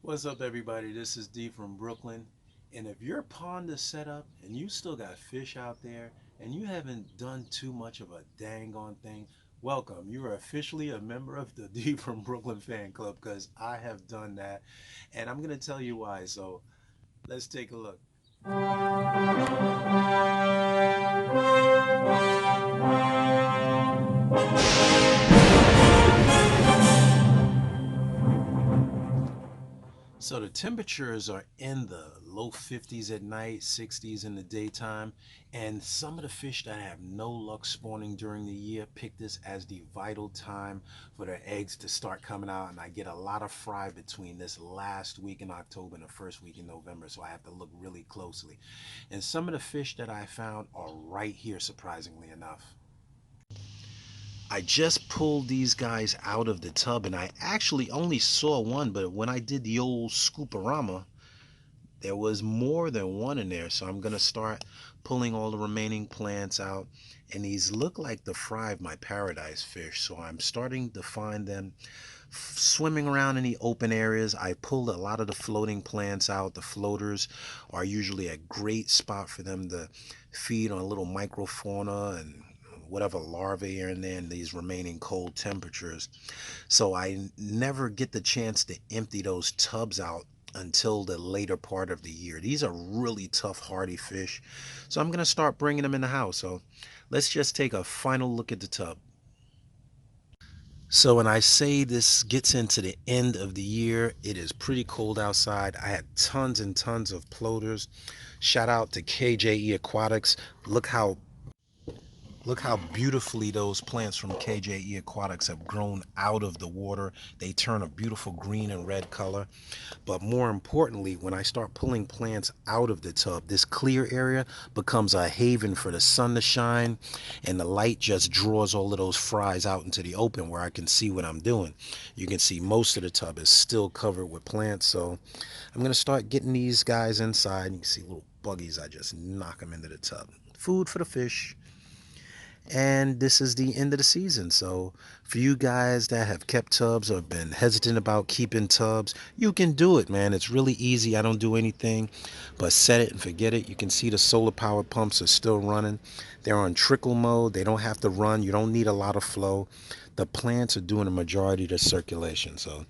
What's up, everybody? This is D from Brooklyn. And if your pond is set up and you still got fish out there and you haven't done too much of a dang on thing, welcome. You are officially a member of the D from Brooklyn fan club because I have done that. And I'm going to tell you why. So let's take a look. So the temperatures are in the low 50s at night, 60s in the daytime, and some of the fish that have no luck spawning during the year pick this as the vital time for their eggs to start coming out. And I get a lot of fry between this last week in October and the first week in November, so I have to look really closely. And some of the fish that I found are right here, surprisingly enough. I just pulled these guys out of the tub and I actually only saw one, but when I did the old scooperama, there was more than one in there. So I'm going to start pulling all the remaining plants out. And these look like the fry of my paradise fish. So I'm starting to find them swimming around in the open areas. I pulled a lot of the floating plants out. The floaters are usually a great spot for them to feed on a little microfauna and whatever larvae are in there in these remaining cold temperatures. So I never get the chance to empty those tubs out until the later part of the year. These are really tough, hardy fish. So I'm going to start bringing them in the house. So let's just take a final look at the tub. So when I say this gets into the end of the year, it is pretty cold outside. I had tons and tons of floaters. Shout out to KJE Aquatics. Look how beautifully those plants from KJE Aquatics have grown out of the water. They turn a beautiful green and red color. But more importantly, when I start pulling plants out of the tub, this clear area becomes a haven for the sun to shine, and the light just draws all of those fries out into the open where I can see what I'm doing. You can see most of the tub is still covered with plants, so I'm going to start getting these guys inside. You can see little buggies. I just knock them into the tub. Food for the fish. And this is the end of the season. So for you guys that have kept tubs or been hesitant about keeping tubs, you can do it, man. It's really easy. I don't do anything but set it and forget it. You can see the solar powered pumps are still running. They're on trickle mode. They don't have to run. You don't need a lot of flow. The plants are doing a majority of the circulation. So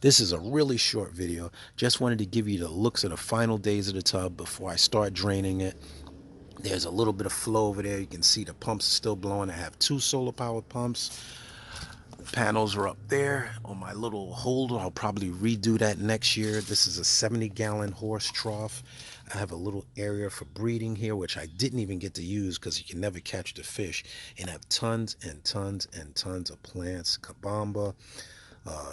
this is a really short video. Just wanted to give you the looks of the final days of the tub before I start draining it. There's a little bit of flow over there. You can see the pumps are still blowing. I have two solar powered pumps. The panels are up there on my little holder. I'll probably redo that next year. This is a 70-gallon horse trough. I have a little area for breeding here, which I didn't even get to use because you can never catch the fish. And I have tons and tons and tons of plants. Kabamba,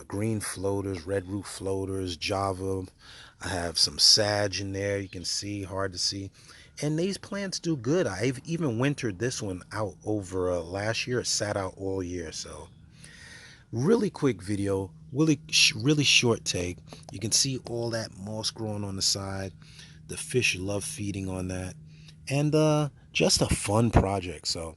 green floaters, red root floaters, Java. I have some sage in there. You can see, hard to see. And these plants do good. I've even wintered this one out over last year. It sat out all year. So really quick video, really short take. You can see all that moss growing on the side. The fish love feeding on that. And just a fun project. So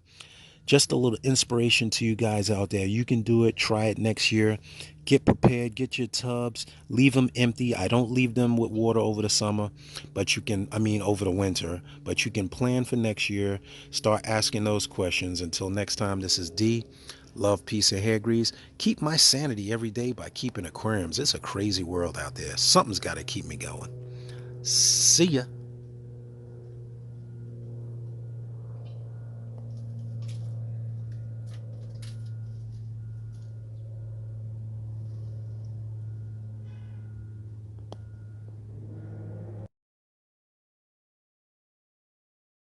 just a little inspiration to you guys out there. You can do it. Try it next year. Get prepared. Get your tubs. Leave them empty. I don't leave them with water over the summer, but you can, I mean, over the winter, but you can plan for next year. Start asking those questions. Until next time, this is D. Love, peace, and hair grease. Keep my sanity every day by keeping aquariums. It's a crazy world out there. Something's got to keep me going. See ya.